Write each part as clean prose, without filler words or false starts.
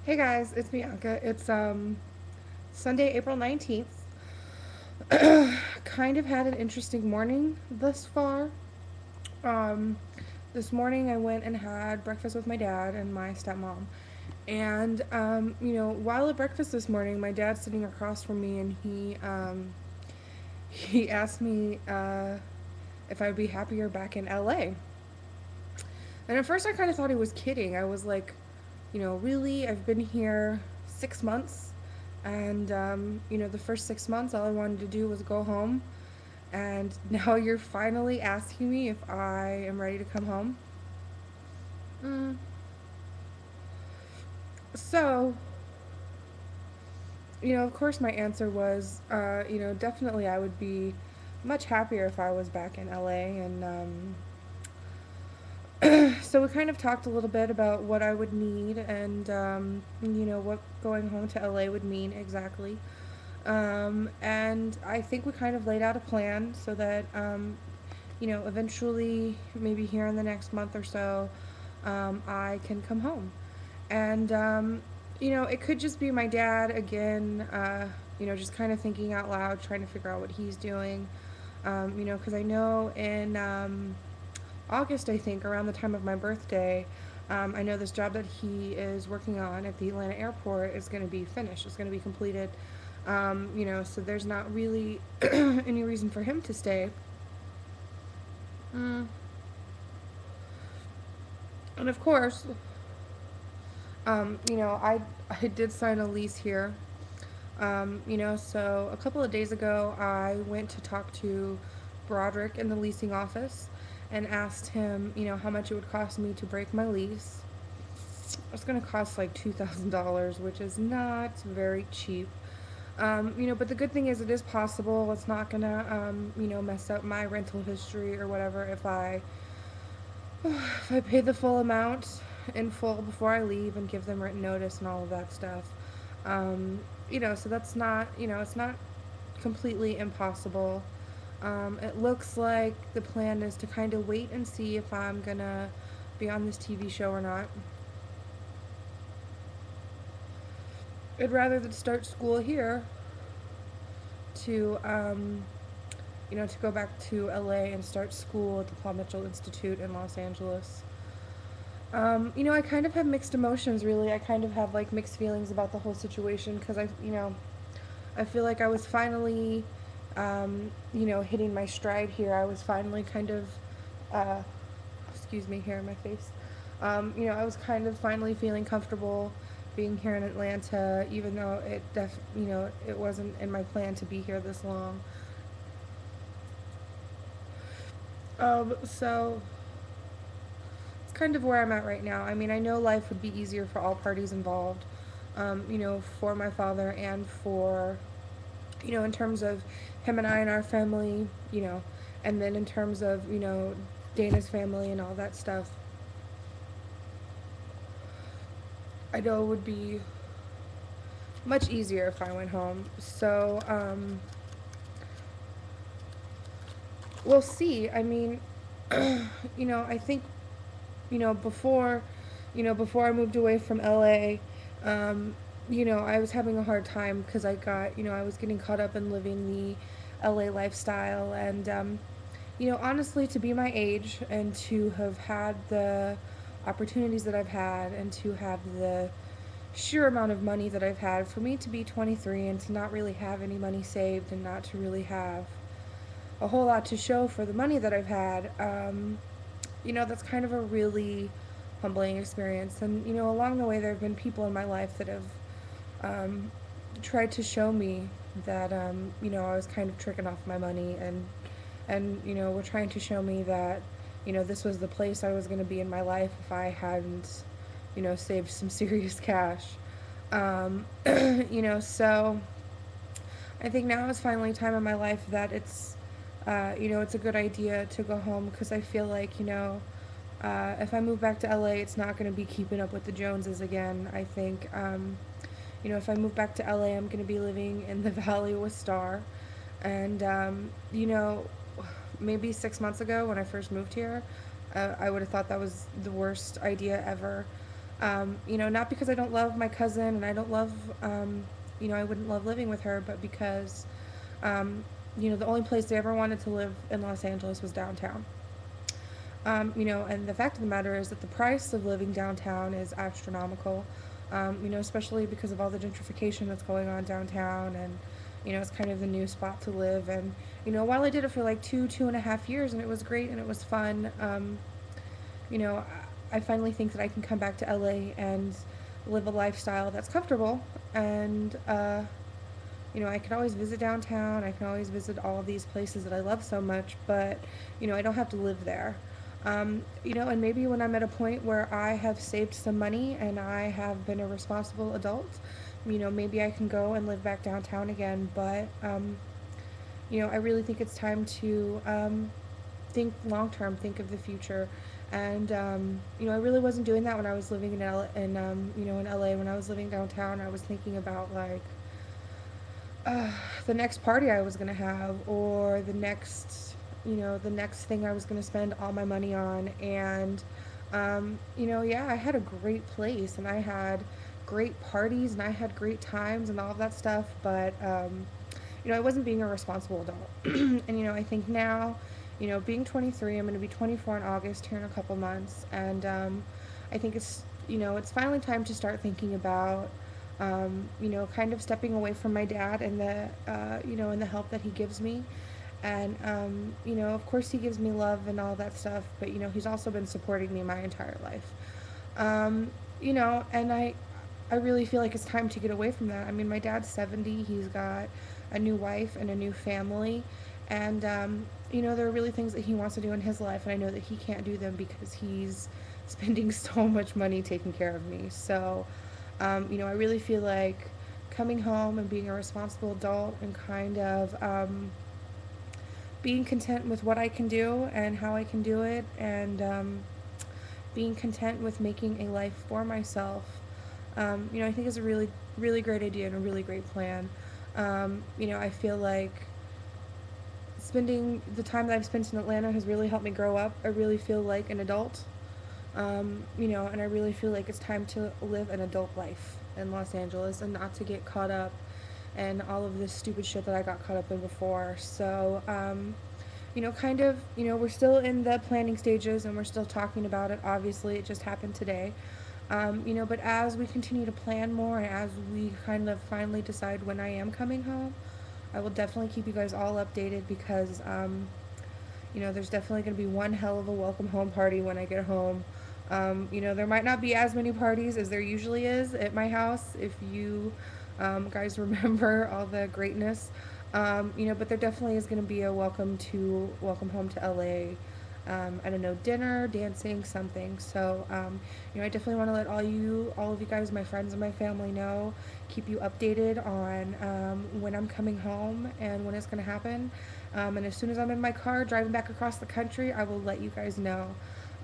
Hey guys, it's Bianca. It's Sunday, April 19th. Kind of had an interesting morning thus far. Um this morning I went and had breakfast with my dad and my stepmom. And while at breakfast this morning, my dad's sitting across from me and he asked me if I'd be happier back in LA. And at first I kind of thought he was kidding. I was like, really? I've been here 6 months. And, the first 6 months, all I wanted to do was go home. And now you're finally asking me if I am ready to come home. Mm. So, of course, my answer was, definitely I would be much happier if I was back in LA. And so we kind of talked a little bit about what I would need and, what going home to LA would mean exactly. And I think we kind of laid out a plan so that, eventually, maybe here in the next month or so, I can come home. And, it could just be my dad again, just kind of thinking out loud, trying to figure out what he's doing. Because I know in August, I think, around the time of my birthday, I know this job that he is working on at the Atlanta airport is going to be finished. It's going to be completed. So there's not really any reason for him to stay. Mm. And of course, I did sign a lease here. So a couple of days ago, I went to talk to Broderick in the leasing office and asked him, how much it would cost me to break my lease. It's going to cost like $2,000, which is not very cheap. But the good thing is it is possible. It's not going to, mess up my rental history or whatever if I pay the full amount in full before I leave and give them written notice and all of that stuff. So that's not, it's not completely impossible. It looks like the plan is to kind of wait and see if I'm gonna be on this TV show or not. I'd rather than start school here to, to go back to LA and start school at the Paul Mitchell Institute in Los Angeles. I kind of have mixed emotions, really. I kind of have like mixed feelings about the whole situation because I feel like I was finally, hitting my stride here. I was finally kind of, uh, excuse me, hair in my face. I was kind of finally feeling comfortable being here in Atlanta, even though it wasn't in my plan to be here this long. So it's kind of where I'm at right now. I mean, I know life would be easier for all parties involved, for my father and for, in terms of him and I and our family, and then in terms of, Dana's family and all that stuff. I know it would be much easier if I went home. So, we'll see. I mean, I think, before, before I moved away from LA, I was having a hard time because I was getting caught up in living the LA lifestyle. And, honestly, to be my age and to have had the opportunities that I've had and to have the sheer amount of money that I've had, for me to be 23 and to not really have any money saved and not to really have a whole lot to show for the money that I've had, that's kind of a really humbling experience. And, along the way, there have been people in my life that have tried to show me that, I was kind of tricking off my money and, were trying to show me that, this was the place I was going to be in my life if I hadn't, saved some serious cash. So I think now is finally a time in my life that it's a good idea to go home because I feel like, if I move back to LA, it's not going to be keeping up with the Joneses again. I think, if I move back to LA, I'm going to be living in the Valley with Star. And, maybe 6 months ago when I first moved here, I would have thought that was the worst idea ever. Not because I don't love my cousin and I don't love, I wouldn't love living with her, but because, um, the only place I ever wanted to live in Los Angeles was downtown. And the fact of the matter is that the price of living downtown is astronomical, especially because of all the gentrification that's going on downtown, and, it's kind of the new spot to live. And, while I did it for like 2.5 years, and it was great and it was fun, you know, I finally think that I can come back to LA and live a lifestyle that's comfortable. And, I can always visit downtown. I can always visit all of these places that I love so much, but, I don't have to live there. And maybe when I'm at a point where I have saved some money and I have been a responsible adult, maybe I can go and live back downtown again. But, I really think it's time to think long term, think of the future. And, I really wasn't doing that when I was living in LA. When I was living downtown, I was thinking about like, the next party I was gonna have, or the next thing I was gonna spend all my money on. And, yeah, I had a great place and I had great parties and I had great times and all of that stuff. But, I wasn't being a responsible adult. And, I think now, being 23, I'm gonna be 24 in August here in a couple months, and, I think it's finally time to start thinking about, kind of stepping away from my dad and and the help that he gives me. And, of course he gives me love and all that stuff, but, he's also been supporting me my entire life. And I really feel like it's time to get away from that. I mean, my dad's 70, he's got a new wife and a new family, and, there are really things that he wants to do in his life, and I know that he can't do them because he's spending so much money taking care of me. So, I really feel like coming home and being a responsible adult and kind of being content with what I can do and how I can do it, and being content with making a life for myself, I think is a really, really great idea and a really great plan. I feel like spending the time that I've spent in Atlanta has really helped me grow up. I really feel like an adult, and I really feel like it's time to live an adult life in Los Angeles and not to get caught up in all of this stupid shit that I got caught up in before. So, we're still in the planning stages and we're still talking about it. Obviously, it just happened today. But as we continue to plan more and as we kind of finally decide when I am coming home, I will definitely keep you guys all updated because, there's definitely going to be one hell of a welcome home party when I get home. There might not be as many parties as there usually is at my house if you guys remember all the greatness. But there definitely is going to be a welcome home to LA. I don't know, dinner, dancing, something. So, I definitely want to let all of you guys, my friends and my family know, keep you updated on when I'm coming home and when it's going to happen. And as soon as I'm in my car driving back across the country, I will let you guys know.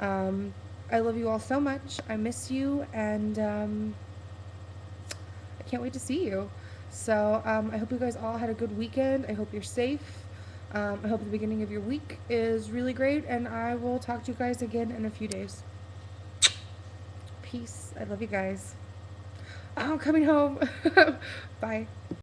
I love you all so much. I miss you, and I can't wait to see you. So, I hope you guys all had a good weekend. I hope you're safe. I hope the beginning of your week is really great, and I will talk to you guys again in a few days. Peace. I love you guys. Oh, I'm coming home. Bye.